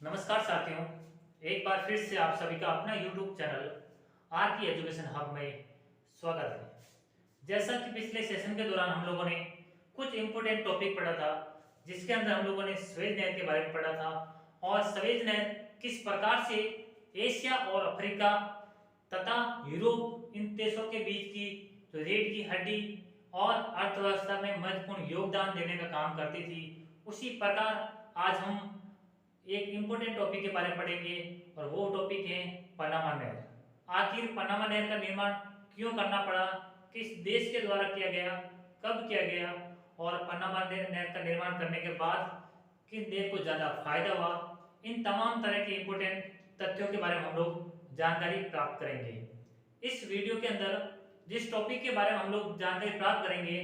नमस्कार साथियों, एक बार फिर से आप सभी का अपना YouTube चैनल आर की एजुकेशन हब में स्वागत है। जैसा कि पिछले सेशन के दौरान हम लोगों ने कुछ इम्पोर्टेंट टॉपिक पढ़ा था, जिसके अंदर हम लोगों ने स्वेज नहर के बारे में पढ़ा था और स्वेज नहर किस प्रकार से एशिया और अफ्रीका तथा यूरोप इन देशों के बीच की जो रीढ़ की हड्डी और अर्थव्यवस्था में महत्वपूर्ण योगदान देने का काम करती थी। उसी प्रकार आज हम एक इम्पोर्टेंट टॉपिक के बारे में पढ़ेंगे और वो टॉपिक है पनामा नहर। आखिर पनामा नहर का निर्माण क्यों करना पड़ा, किस देश के द्वारा किया गया, कब किया गया और पनामा नहर का निर्माण करने के बाद किस देश को ज़्यादा फायदा हुआ, इन तमाम तरह के इम्पोर्टेंट तथ्यों के बारे में हम लोग जानकारी प्राप्त करेंगे। इस वीडियो के अंदर जिस टॉपिक के बारे में हम लोग जानकारी प्राप्त करेंगे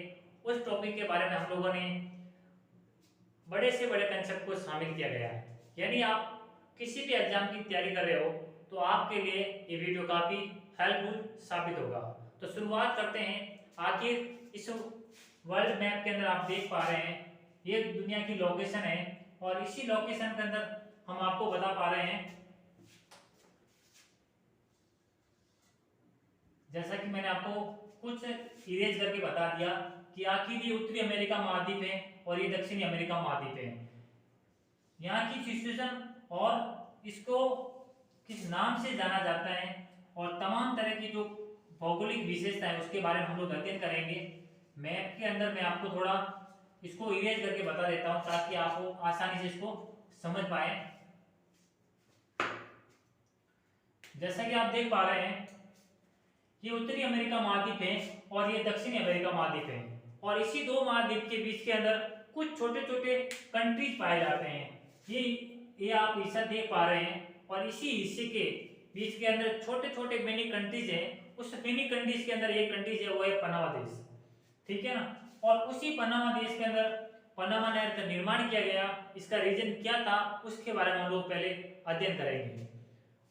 उस टॉपिक के बारे में हम लोगों ने बड़े से बड़े कंसेप्ट को शामिल किया गया है। यानी आप किसी भी एग्जाम की तैयारी कर रहे हो तो आपके लिए ये वीडियो काफी हेल्पफुल साबित होगा। तो शुरुआत करते हैं। आखिर इस वर्ल्ड मैप के अंदर आप देख पा रहे हैं ये दुनिया की लोकेशन है और इसी लोकेशन के अंदर हम आपको बता पा रहे हैं, जैसा कि मैंने आपको कुछ इरेज करके बता दिया कि आखिर ये उत्तरी अमेरिका महाद्वीप है और ये दक्षिणी अमेरिका महाद्वीप है। यहाँ की सिचुएशन और इसको किस नाम से जाना जाता है और तमाम तरह की जो भौगोलिक विशेषता है उसके बारे में हम लोग अध्ययन करेंगे। मैप के अंदर मैं आपको थोड़ा इसको इरेज करके बता देता हूँ ताकि आपको आसानी से इसको समझ पाए। जैसा कि आप देख पा रहे हैं ये उत्तरी अमेरिका महाद्वीप है और ये दक्षिणी अमेरिका महाद्वीप है और इसी दो महाद्वीप के बीच के अंदर कुछ छोटे छोटे कंट्रीज पाए जाते हैं। ये आप हिस्सा देख पा रहे हैं और इसी हिस्से के बीच के अंदर छोटे छोटे मिनी कंट्रीज हैं। उस मिनी कंट्रीज के अंदर एक कंट्रीज है वो है पनामा देश, ठीक है ना। और उसी पनामा देश के अंदर पनामा नहर का निर्माण किया गया। इसका रीजन क्या था उसके बारे में हम लोग पहले अध्ययन करेंगे।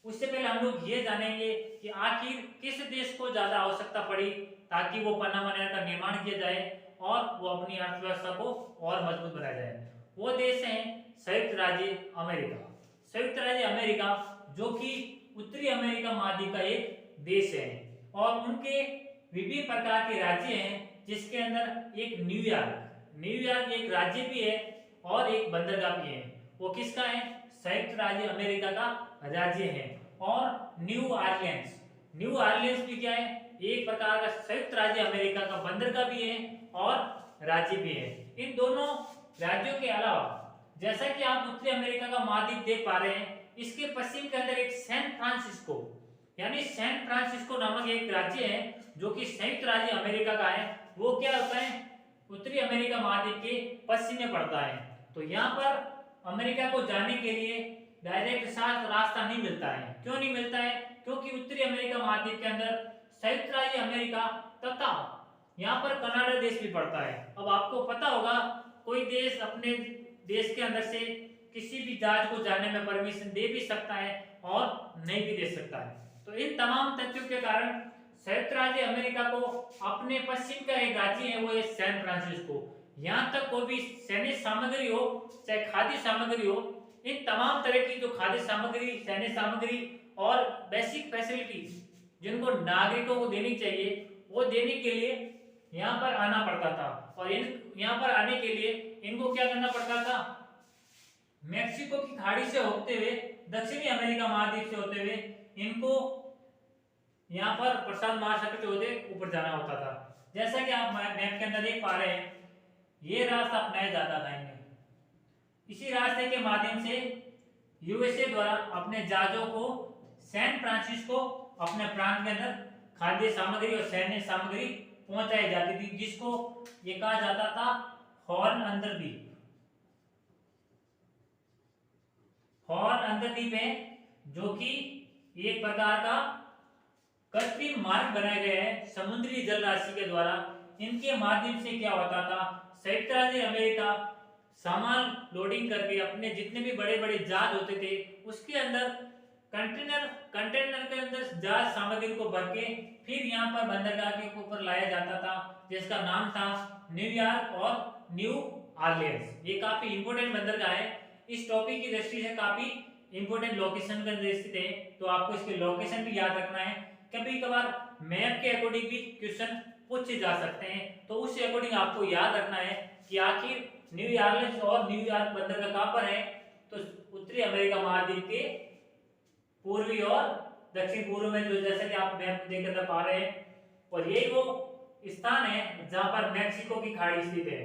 उससे पहले हम लोग ये जानेंगे कि आखिर किस देश को ज्यादा आवश्यकता पड़ी ताकि वो पनामा नहर का निर्माण किया जाए और वो अपनी अर्थव्यवस्था को और मजबूत बनाया जाए। वो देश हैं संयुक्त राज्य अमेरिका। संयुक्त राज्य अमेरिका जो कि उत्तरी अमेरिका महाद्वीप का एक देश है और उनके विभिन्न प्रकार के राज्य हैं, जिसके अंदर एक न्यूयॉर्क एक राज्य भी है और एक बंदरगाह भी है। वो किसका है? संयुक्त राज्य अमेरिका का राज्य है। और न्यू ऑरलियंस भी क्या है? एक प्रकार का संयुक्त राज्य अमेरिका का बंदरगाह भी है और राज्य भी है। इन दोनों राज्यों के अलावा जैसा कि आप उत्तरी अमेरिका का महाद्वीप देख पा रहे हैं, इसके पश्चिम के अंदर एक सैन फ्रांसिस्को नामक एक राज्य है जो कि संयुक्त राज्य अमेरिका का है। वो क्या होता है? उत्तरी अमेरिका महाद्वीप के पश्चिम में पड़ता है। तो यहाँ पर अमेरिका को जाने के लिए डायरेक्ट रास्ता नहीं मिलता है। क्यों नहीं मिलता है? क्योंकि उत्तरी अमेरिका महाद्वीप के अंदर संयुक्त राज्य अमेरिका तथा यहाँ पर कनाडा देश भी पड़ता है। अब आपको पता होगा कोई देश अपने देश के अंदर से किसी भी जहाज को जाने में परमिशन दे भी सकता है और नहीं भी दे सकता है। तो इन तमाम तथ्यों के कारण संयुक्त राज्य अमेरिका को अपने पश्चिम का एक राज्य है वो है सैन फ्रांसिस्को। यहाँ तक कोई भी सैन्य सामग्री हो चाहे खाद्य सामग्री हो, इन तमाम तरह की जो खाद्य सामग्री, सैन्य सामग्री और बेसिक फैसिलिटीज जिनको नागरिकों को देनी चाहिए वो देने के लिए यहाँ पर आना पड़ता था। और यहाँ पर आने के लिए इनको क्या करना पड़ता था? मेक्सिको की खाड़ी से होते हुए दक्षिणी अमेरिका महाद्वीप से होते हुए इनको यहाँ पर प्रशांत महासागर से होते ऊपर जाना होता था। जैसा कि आप मैप के अंदर देख पा रहे हैं ये रास्ता अपनाया जाता था इनमें। इसी रास्ते के माध्यम से यूएसए द्वारा अपने जहाजों को सैन फ्रांसिस्को अपने प्रांत के अंदर खाद्य सामग्री और सैन्य सामग्री पहुंचाई जाती थी, जिसको ये कहा जाता था हॉर्न अंतरद्वीप है, जो कि एक प्रकार का कृत्रिम मार्ग बनाए गए हैं समुद्री जल राशि के द्वारा। इनके माध्यम से क्या होता था? संयुक्त राज्य अमेरिका सामान लोडिंग करके अपने जितने भी बड़े बड़े जहाज होते थे उसके अंदर कंटेनर के अंदर जहाज सामग्री को भर के फिर यहाँ पर बंदरगाह के ऊपर लाया जाता था, जिसका नाम था न्यूयॉर्क और न्यू ऑरलियंस। ये काफी इंपोर्टेंट बंदरगाह है, इस टॉपिक की दृष्टि से काफी इंपॉर्टेंट लोकेशन पर स्थित है, तो आपको इसके लोकेशन भी याद रखना है। कभी कभार मैप के अकॉर्डिंग भी क्वेश्चन पूछे जा सकते हैं, तो उस अकॉर्डिंग आपको याद रखना है कि आखिर न्यूयॉर्क और न्यूयॉर्क बंदरगाह कहाँ पर है, तो उत्तरी अमेरिका महाद्वीप के पूर्वी और दक्षिण पूर्व में, जो जैसे कि आप मैप देखकर पा रहे हैं। और यही वो स्थान है जहां पर मैक्सिको की खाड़ी स्थित है।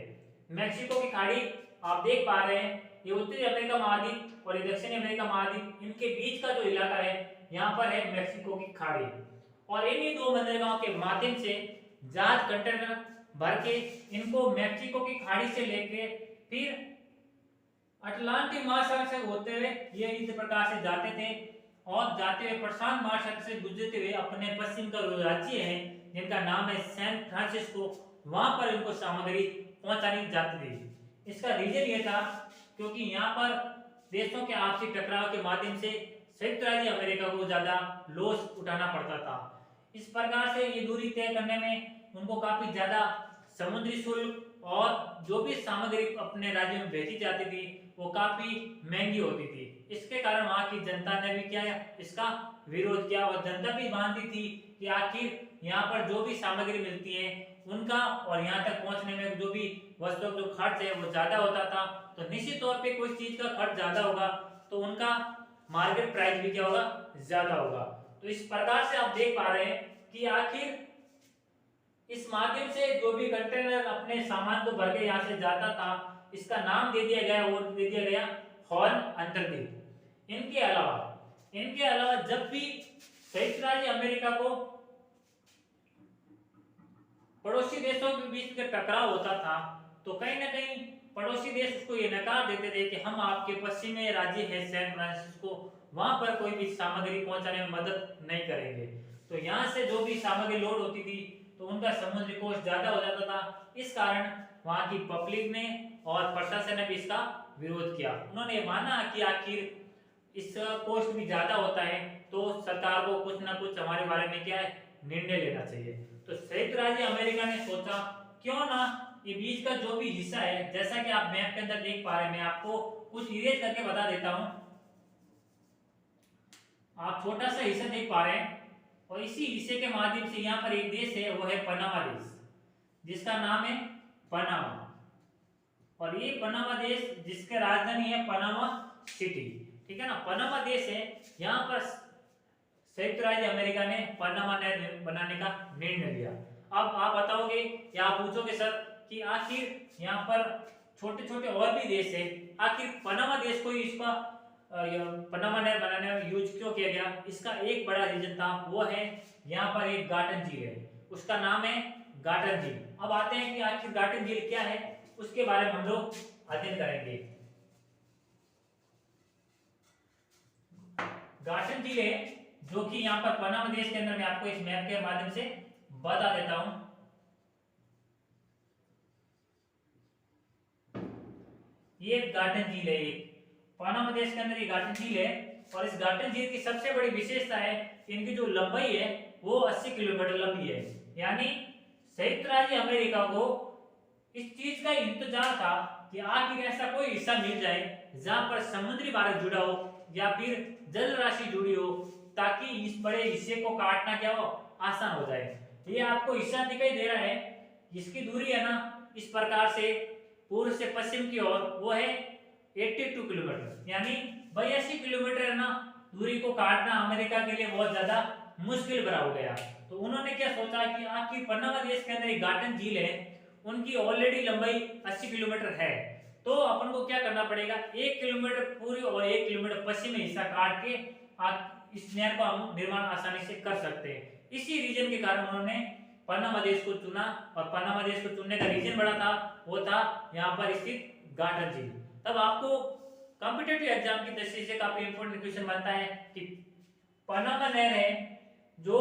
मैक्सिको की खाड़ी आप देख पा रहे हैं, ये उत्तरी अमेरिका महाद्वीप और ये दक्षिणी अमेरिका महाद्वीप, इनके बीच का जो इलाका है यहाँ पर है मैक्सिको की खाड़ी। और इन्हीं दो बंदरगाहों के माध्यम से जहाज कंटेनर भर के इनको मैक्सिको की खाड़ी से लेके फिर अटलांटिक महासागर से होते हुए ये इस प्रकार से जाते थे, और जाते हुए प्रशांत महासागर से गुजरते हुए अपने पश्चिम का जो राज्य है जिनका नाम है सैन फ्रांसिस्को, वहां पर इनको सामग्री पहुंचानी जाती थी। इसका रीजन ये था क्योंकि यहाँ पर देशों के आपसी टकराव के माध्यम से संयुक्त राज्य अमेरिका को ज्यादा लॉस उठाना पड़ता था। इस प्रकार से ये दूरी तय करने में उनको काफी ज्यादा समुद्री शुल्क और जो भी सामग्री अपने राज्य में भेजी जाती थी वो काफी महंगी होती थी। इसके कारण वहां की जनता ने भी क्या इसका विरोध किया, और जनता भी मानती थी कि आखिर यहाँ पर जो भी सामग्री मिलती है उनका और यहाँ तक पहुंचने में जो भी वस्तुओं जो खर्च है वो ज्यादा होता था, तो निश्चित तौर पे कोई चीज का खर्च ज्यादा होगा तो उनका मार्केट प्राइस भी क्या होगा, ज्यादा होगा। तो इस प्रकार से आप देख पा रहे हैं कि आखिर इस माध्यम से जो भी कंटेनर अपने सामान को भर के यहाँ से जाता था, इसका नाम दे दिया गया, वो दे दिया गया हॉर्न अंतर्द्वीप। इनके अलावा जब भी संयुक्त राज्य अमेरिका को पड़ोसी देशों के बीच में टकराव होता था, तो कहीं ना कहीं पड़ोसी देश उसको ये नकार देते थे कि हम आपके पश्चिमी राज्य है सैन फ्रांसिस्को, वहां पर कोई भी सामग्री पहुंचाने में मदद नहीं करेंगे। तो यहाँ से जो भी सामग्री लोड होती थी तो उनका समुद्री कोस्ट ज्यादा हो जाता था। इस कारण वहां की पब्लिक ने और प्रशासन ने भी इसका विरोध किया। उन्होंने ये माना कि आखिर इस कोस्ट भी ज्यादा होता है तो सरकार को कुछ ना कुछ हमारे बारे में क्या है, निर्णय लेना चाहिए। तो संयुक्त राज्य अमेरिका ने सोचा क्यों ना ये बीच का जो भी हिस्सा है, जैसा कि आप मैप के अंदर देख पा रहे हैं, मैं आपको कुछ इरेज करके बता देता हूं। आप छोटा सा हिस्सा देख पा रहे हैं, और इसी हिस्से के माध्यम से यहाँ पर एक देश है, वो है पनामा देश, जिसका नाम है पनामा। और ये पनामा देश जिसके राजधानी है पनामा सिटी, ठीक है ना, पनामा देश है। यहाँ पर संयुक्त राज्य अमेरिका ने पनामा नहर बनाने का निर्णय लिया। अब आप बताओगे या आप पूछोगे सर कि आखिर यहाँ पर छोटे छोटे और भी देश है, आखिर पनामा देश को इसका पनामा नहर बनाने में यूज क्यों किया गया? इसका एक बड़ा रीजन था, वो है यहाँ पर एक गार्टन झील है, उसका नाम है गार्टन झील। अब आते हैं कि आखिर गार्टन झील क्या है, उसके बारे में हम लोग अध्ययन करेंगे। गार्टन झील है जो कि यहाँ पर पनामा देश के अंदर, मैं आपको इस मैप के माध्यम से बता देता हूं। ये गार्टन झील है, एक पनामा देश के अंदर ये गार्टन झील है। और इस गार्टन झील की सबसे बड़ी विशेषता है इनकी जो लंबाई है वो 80 किलोमीटर लंबी है। यानी संयुक्त राज्य अमेरिका को इस चीज का इंतजार था कि आखिर ऐसा कोई हिस्सा मिल जाए जहां पर समुद्री मार्ग जुड़ा हो या फिर जल राशि जुड़ी हो, ताकि इस बड़े हिस्से को काटना क्या हो, आसान हो जाए। ये आपको हिस्सा दिखाई दे रहा है, इसकी दूरी है ना इस प्रकार से पूर्व से पश्चिम की ओर, वो है 82 किलोमीटर, यानी 82 किलोमीटर है ना दूरी को काटना अमेरिका के लिए बहुत ज्यादा मुश्किल भरा हो गया। तो उन्होंने क्या सोचा कि आखिर पनामा देश के अंदर एक गार्टन झील है, उनकी ऑलरेडी लंबाई 80 किलोमीटर है, तो अपन को क्या करना पड़ेगा, 1 किलोमीटर पूर्व और 1 किलोमीटर पश्चिमी हिस्सा काट के आप इस नहर का हम निर्माण आसानी से कर सकते हैं। इसी रीजन के कारण उन्होंने पनामा देश को चुना, और पनामा देश को चुनने का रीजन बड़ा था, वो था यहाँ पर स्थित गार्टन झील। तब आपको कॉम्पिटिटिव एग्जाम की दृष्टि से काफी इंपॉर्टेंट क्वेश्चन बनता है कि पनामा नहर है जो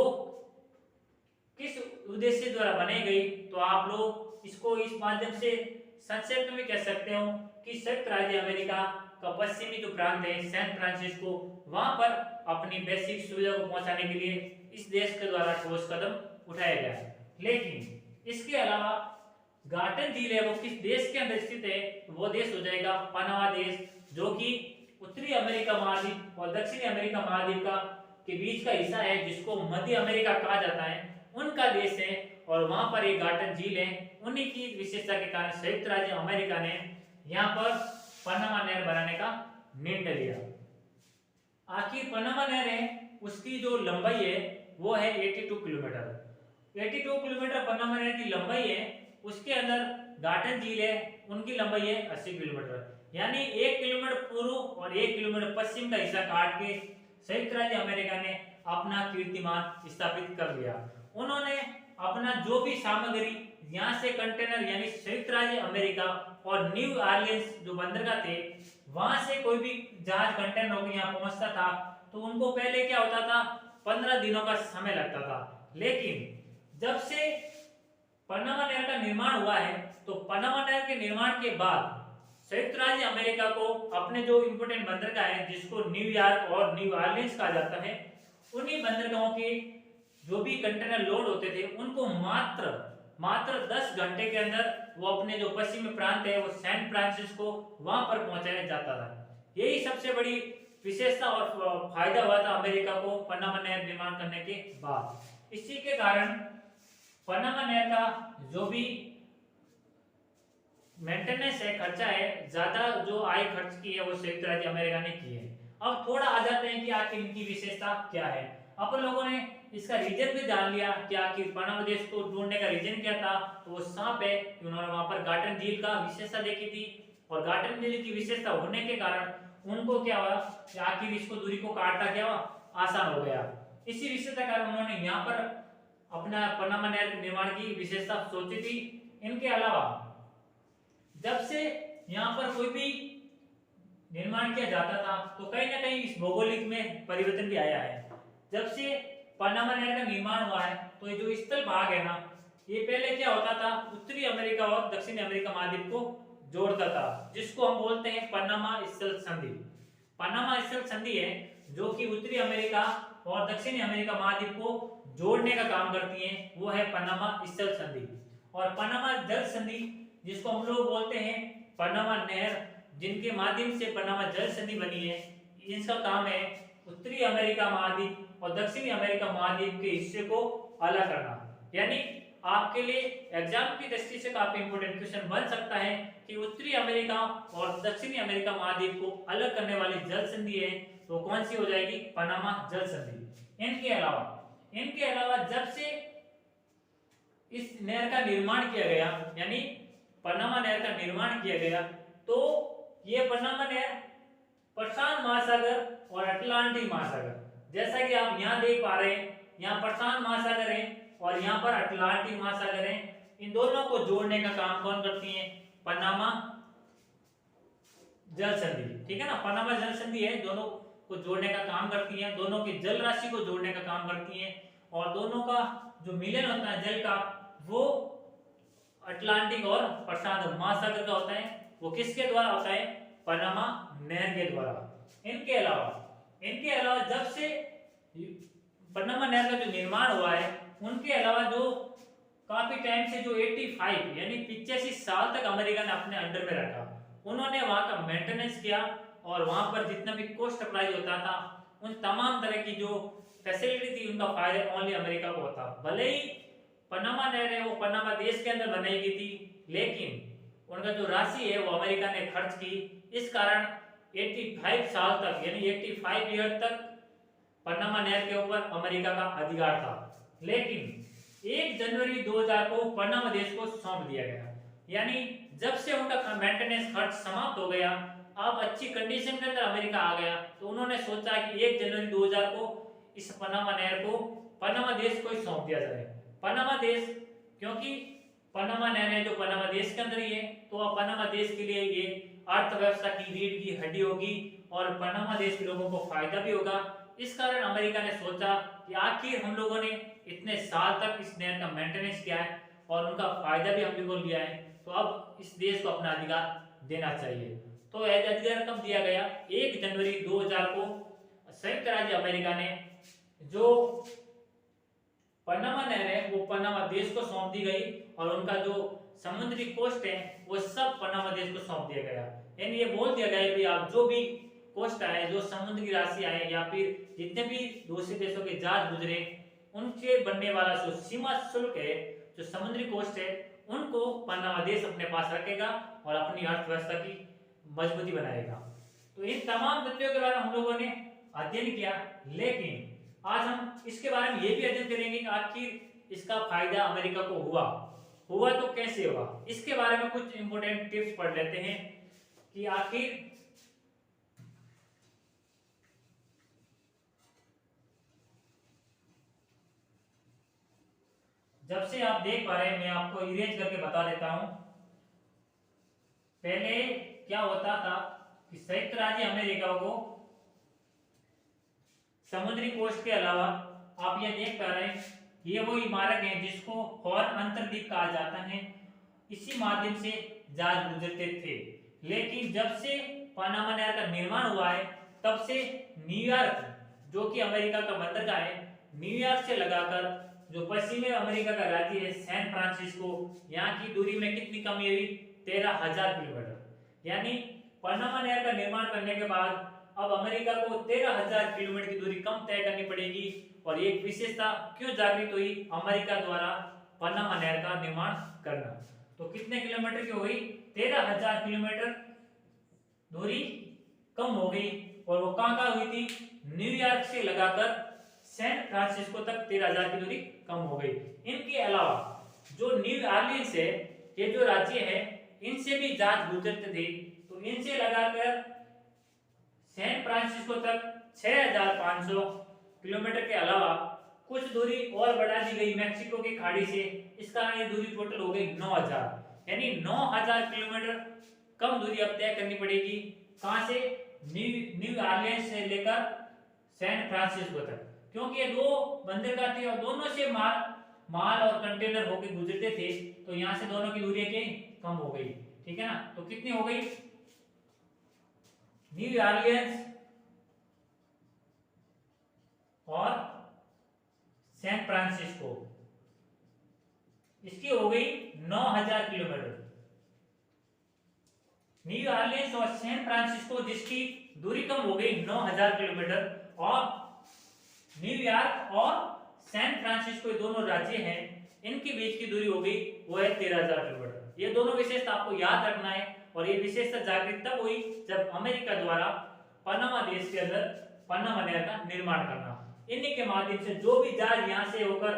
किस उद्देश्य द्वारा बनाई गई, तो आप लोग इसको इस माध्यम से संक्षेप में कह सकते हो कि संयुक्त राज्य अमेरिका का पश्चिमी जो प्रांत है सैन फ्रांसिस्को, वहां पर अपनी बेसिक सुविधा को पहुंचाने के लिए इस देश के द्वारा ठोस कदम उठाया गया है। लेकिन इसके अलावा गार्टन झील है वो किस देश के अंदर स्थित है, वो देश हो जाएगा पनामा देश, जो कि उत्तरी अमेरिका महाद्वीप और दक्षिणी अमेरिका महाद्वीप का के बीच का हिस्सा है, जिसको मध्य अमेरिका कहा जाता है, उनका देश है। और वहां पर एक गार्डन झील है। उन्हीं की विशेषता के कारण संयुक्त राज्य अमेरिका ने यहाँ पर पनामा नहर बनाने का निर्णय लिया। आखिर पनामा नहर है, उसकी जो लंबाई है वो है 82 किलोमीटर। 82 किलोमीटर पनामा नहर की लंबाई है। उसके अंदर गार्डन झील है, उनकी लंबाई है 80 किलोमीटर। यानी 1 किलोमीटर पूर्व और 1 किलोमीटर पश्चिम का हिस्सा काट के संयुक्त राज्य अमेरिका ने अपना कीर्तिमान स्थापित कर लिया। उन्होंने अपना जो भी सामग्री यहाँ से कंटेनर यानी संयुक्त राज्य अमेरिका और न्यू ऑरलियंस जो बंदरगाह थे, वहां से कोई भी जहाज कंटेनर होकर यहाँ पहुंचता था तो उनको पहले क्या होता था, 15 दिनों का समय लगता था। लेकिन जब से पनामा नहर का निर्माण हुआ है, तो पनामा नहर के निर्माण के बाद संयुक्त राज्य अमेरिका को अपने जो इंपोर्टेंट बंदरगाह है, जिसको न्यूयॉर्क और न्यू ऑरलियंस कहा जाता है, उन्हीं बंदरगाहों के जो भी कंटेनर लोड होते थे उनको मात्र 10 घंटे के अंदर वो अपने जो पश्चिमी प्रांत है वो सैन फ्रांसिस्को वहां पर पहुंचाया जाता था। यही सबसे बड़ी विशेषता और फायदा हुआ था अमेरिका को पनामा नहर निर्माण करने के बाद। इसी के कारण पनामा नहर का जो भी मेंटेनेंस है, खर्चा है, ज्यादा जो आय खर्च की है वो संयुक्त राज्य अमेरिका ने की है। अब थोड़ा आ जाते हैं कि आखिर इनकी विशेषता क्या है। अपन लोगों ने इसका रीजन भी जान लिया कि आखिर पनामा देश को ढूंढने का रीजन क्या था, तो वो सांप है कि उन्होंने वहां पर गार्डन झील का विशेषता देखी थी। और गार्डन झील की विशेषता होने के कारण उनको क्या हुआ कि आखिर इसको दूरी को काटना क्या हुआ, आसान हो गया। इसी विशेषता कारण उन्होंने यहाँ पर अपना पनामा नहर निर्माण की विशेषता सोची थी। इनके अलावा जब से यहाँ पर कोई भी निर्माण किया जाता था तो कहीं ना कहीं इस भौगोलिक में परिवर्तन भी आया है। जब से पनामा नहर का निर्माण हुआ है तो ये जो स्थल भाग है ना, ये पहले क्या होता था, उत्तरी अमेरिका और दक्षिणी अमेरिका महाद्वीप को जोड़ता था, जिसको हम बोलते हैं पनामा स्थल संधि। पनामा स्थल संधि है जो कि उत्तरी अमेरिका और दक्षिणी अमेरिका महाद्वीप को जोड़ने का काम करती है, वो है पनामा स्थल संधि। और पनामा जल संधि जिसको हम लोग बोलते हैं पनामा नहर, जिनके माध्यम से पनामा जल संधि बनी है, इसका काम है उत्तरी अमेरिका महाद्वीप और दक्षिणी अमेरिका महाद्वीप के हिस्से को अलग करना। यानी आपके लिए एग्जाम की दृष्टि से काफी इंपोर्टेंट क्वेश्चन बन सकता है कि उत्तरी अमेरिका और दक्षिणी अमेरिका महाद्वीप को अलग करने वाली जल संधि है तो कौन सी हो जाएगी, पनामा जल संधि। इनके अलावा जब से इस नहर का निर्माण किया गया, यानी पनामा नहर का निर्माण किया गया, तो ये पनामा नहर प्रशांत महासागर और अटलांटिक महासागर, जैसा कि आप यहाँ देख पा रहे हैं, यहाँ प्रशांत महासागर है और यहाँ पर अटलांटिक महासागर है। इन दोनों को जोड़ने का काम कौन करती है, पनामा जल संधि। ठीक है ना, पनामा जल संधि है, दोनों को जोड़ने का काम करती है, दोनों की जल राशि को जोड़ने का काम करती है। और दोनों का जो मिलन होता है जल का, वो अटलांटिक और प्रशांत महासागर का होता है। वो किसके द्वारा होता है, पनामा नहर के द्वारा। इनके अलावा जब से पनामा नहर का जो निर्माण हुआ है, उनके अलावा जो काफी टाइम से जो 85 यानी 85 साल तक अमेरिका ने अपने अंडर में रखा, उन्होंने वहां का मेंटेनेंस किया और वहां पर जितना भी कोस्ट अप्लाई होता था, उन तमाम तरह की जो फैसिलिटी थी उनका फायदा ओनली अमेरिका को होता। भले ही पनामा नहर है वो पनामा देश के अंदर बनाई गई थी, लेकिन उनका जो राशि है वो अमेरिका ने खर्च की। इस कारण 85 साल तक यानी 85 ईयर तक पनामा नहर के ऊपर अमेरिका का अधिकार था। लेकिन 1 जनवरी 2000 को पनामा देश को सौंप दिया गया। यानी जब से उनका मेंटेनेंस खर्च समाप्त हो गया, अब अच्छी कंडीशन के अंदर अमेरिका आ गया, तो उन्होंने सोचा कि 1 जनवरी 2000 को इस पनामा नहर को पनामा देश को ही सौंप दिया जाए। पनामा देश, क्योंकि पनामा नहर है जो पनामा देश के अंदर ही है, तो अब पनामा देश के लिए ये अर्थव्यवस्था की रीढ़ की हड्डी होगी और पनामा देश के लोगों को फायदा भी होगा। इस कारण अमेरिका ने सोचा कि आखिर हम लोगों ने इतने साल तक इस नहर का मेंटेनेंस किया है और उनका फायदा भी हम लोगों को लिया है, तो अब इस देश को अपना अधिकार देना चाहिए। तो अधिकार कब दिया गया, 1 जनवरी 2000 को संयुक्त राज्य अमेरिका ने जो पनामा नहर है वो पनामा देश को सौंप दी गई और उनका जो समुद्री कोस्ट है वो सब पनामा देश को सौंप दिया गया। यानी ये बोल दिया गया कि आप जो भी कोस्ट आए, जो समुद्री राशि आए या फिर जितने भी दूसरे देशों के जहाज गुजरे, उनसे बनने वाला जो सीमा शुल्क है, जो समुद्री कोस्ट है, उनको पनामा देश अपने पास रखेगा और अपनी अर्थव्यवस्था की मजबूती बनाएगा। तो इन तमाम तथ्यों के बारे में हम लोगों ने अध्ययन किया, लेकिन आज हम इसके बारे में ये भी अध्ययन करेंगे कि आखिर इसका फायदा अमेरिका को हुआ तो कैसे हुआ। इसके बारे में कुछ इंपॉर्टेंट टिप्स पढ़ लेते हैं कि आखिर जब से आप देख पा रहे हैं, मैं आपको इरेज करके बता देता हूं। पहले क्या होता था कि संयुक्त राज्य अमेरिका को समुद्री कोस्ट के अलावा, आप ये देख पा रहे हैं, ये वो इमारत है जिसको हॉर्न अंतर्द्वीप कहा जाता है, इसी माध्यम से जहाज गुजरते थे। लेकिन जब से पनामा नहर का निर्माण हुआ है, तब से न्यूयॉर्क, जो कि अमेरिका का बंदरगाह है, न्यूयॉर्क से लगाकर जो पश्चिमी अमेरिका का राज्य है सैन फ्रांसिस्को, यहाँ की दूरी में कितनी कमी हुई? 13,000 किलोमीटर। यानी पनामा नहर का निर्माण करने के बाद अब अमेरिका को 13,000 किलोमीटर की दूरी कम तय करनी पड़ेगी। और ये विशेषता क्यों जागृत हुई? अमेरिका द्वारा पनामा नहर का निर्माण करना। तो कितने किलोमीटर की हो गई? 13,000 किलोमीटर दूरी कम हो गई। और वो कहाँ हुई थी? न्यूयॉर्क से लगाकर सैन फ्रांसिस्को तक 13,000 की दूरी कम हो गई। इनके अलावा जो न्यू ऑरलियंस है, ये जो राज्य है, इनसे भी जहाज गुजरते थे। तो इनसे लगाकर सैन फ्रांसिस्को तक 6,500 किलोमीटर के अलावा कुछ दूरी और बढ़ा दी गई मैक्सिको की खाड़ी से। इसका ये दूरी टोटल हो गई 9,000, यानी 9,000 किलोमीटर कम दूरी अब तय करनी पड़ेगी। कहां से? न्यू ऑरलियंस से लेकर सैन फ्रांसिस्को तक, क्योंकि ये दो बंदरगाह थे और दोनों से माल और कंटेनर होकर गुजरते थे। तो यहां से दोनों की दूरी कम हो गई। ठीक है ना? तो कितनी हो गई? न्यू ऑरलियंस और सैन फ्रांसिस्को, इसकी हो गई 9,000 किलोमीटर। न्यू ऑरलियंस और सैन फ्रांसिस्को, जिसकी दूरी कम हो गई 9,000 किलोमीटर, और न्यूयॉर्क और सैन फ्रांसिस्को दोनों राज्य हैं, इनके बीच की दूरी हो गई वो है 13,000 किलोमीटर। ये दोनों विशेषता आपको याद रखना है। और ये विशेषता जागृत तब हुई जब अमेरिका द्वारा पनामा देश के अंदर पनामा नहर का निर्माण करना। इन्हीं के माध्यम से जो भी जहाज यहाँ से होकर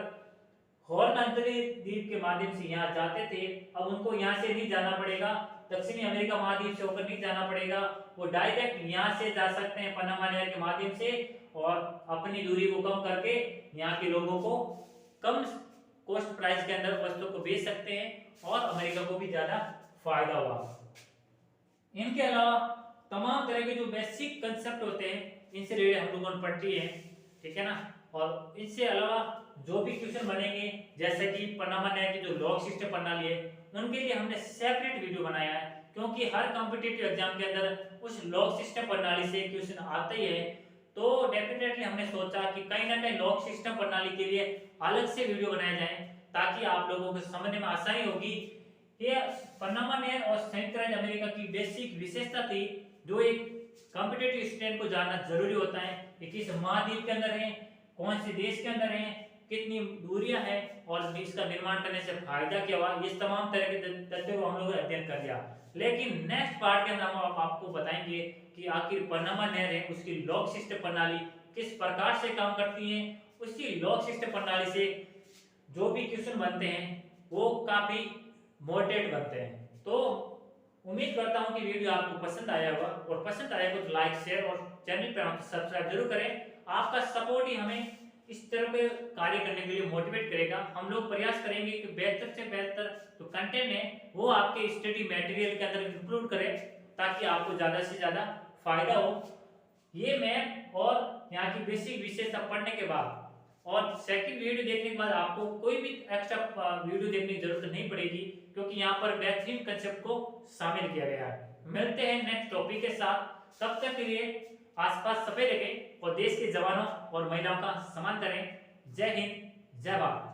हॉर्न अंतर्द्वीप के माध्यम से यहाँ जाते थे, अब उनको यहाँ से नहीं जाना पड़ेगा, दक्षिणी अमेरिका महाद्वीप से होकर नहीं जाना पड़ेगा, वो डायरेक्ट यहाँ से जा सकते हैं पनामा नहर के माध्यम से, और अपनी दूरी को कम करके यहाँ के लोगों को कम कॉस्ट प्राइस के अंदर वस्तु को बेच सकते हैं और अमेरिका को भी ज्यादा फायदा हुआ। इनके अलावा तमाम तरह के जो बेसिक कंसेप्ट होते हैं, इनसे रिलेटेड हम लोगों ने पढ़ लिए हैं। ठीक है ना? और इससे अलावा जो भी क्वेश्चन बनेंगे, जैसे कि पनामा नहर की जो लॉग सिस्टम प्रणाली है, उनके लिए हमने सेपरेट वीडियो बनाया है, क्योंकि हर कॉम्पिटिटिव एग्जाम के अंदर उस लॉग सिस्टम प्रणाली से क्वेश्चन आते ही है। तो डेफिनेटली हमने सोचा कि कहीं ना कहीं लॉग सिस्टम प्रणाली के लिए अलग से वीडियो बनाया जाए, ताकि आप लोगों को समझने में आसानी होगी। ये पनामा नहर और संयुक्त राज्य अमेरिका की बेसिक विशेषता थी, जो एक कॉम्पिटिटिव स्टूडेंट को जानना जरूरी होता है कि किस महाद्वीप के अंदर है, कौन से देश के अंदर है, कितनी दूरियां हैं और इसका निर्माण करने से फायदा क्या हुआ। इस तमाम तरह के तथ्यों को हम लोगों ने अध्ययन कर लिया। लेकिन नेक्स्ट पार्ट के अंदर हम आपको बताएंगे कि आखिर पनामा नहर है, उसकी लॉग सिस्टम प्रणाली किस प्रकार से काम करती है, उसी लॉग सिस्टम प्रणाली से जो भी क्वेश्चन बनते हैं वो काफी मॉडरेट बनते हैं। तो उम्मीद करता हूं कि वीडियो आपको पसंद आया होगा, और पसंद आया तो लाइक शेयर और चैनल पर हम सब्सक्राइब जरूर करें। आपका सपोर्ट ही हमें इस तरह के कार्य करने के लिए मोटिवेट करेगा। हम लोग प्रयास करेंगे कि बेहतर से बेहतर जो कंटेंट है वो आपके स्टडी मटेरियल के अंदर इंक्लूड करें, ताकि आपको ज्यादा से ज्यादा फायदा हो। ये मैप और यहाँ की बेसिक विशेषता पढ़ने के बाद और सेकंड वीडियो देखने के बाद आपको कोई भी एक्स्ट्रा वीडियो देखने की जरूरत नहीं पड़ेगी, क्योंकि यहाँ पर बेहतरीन कंसेप्ट को शामिल किया गया है। मिलते हैं नेक्स्ट टॉपिक के साथ, तब तक के लिए आसपास सफे रखें और देश के जवानों और महिलाओं का सम्मान करें। जय हिंद, जय भारत।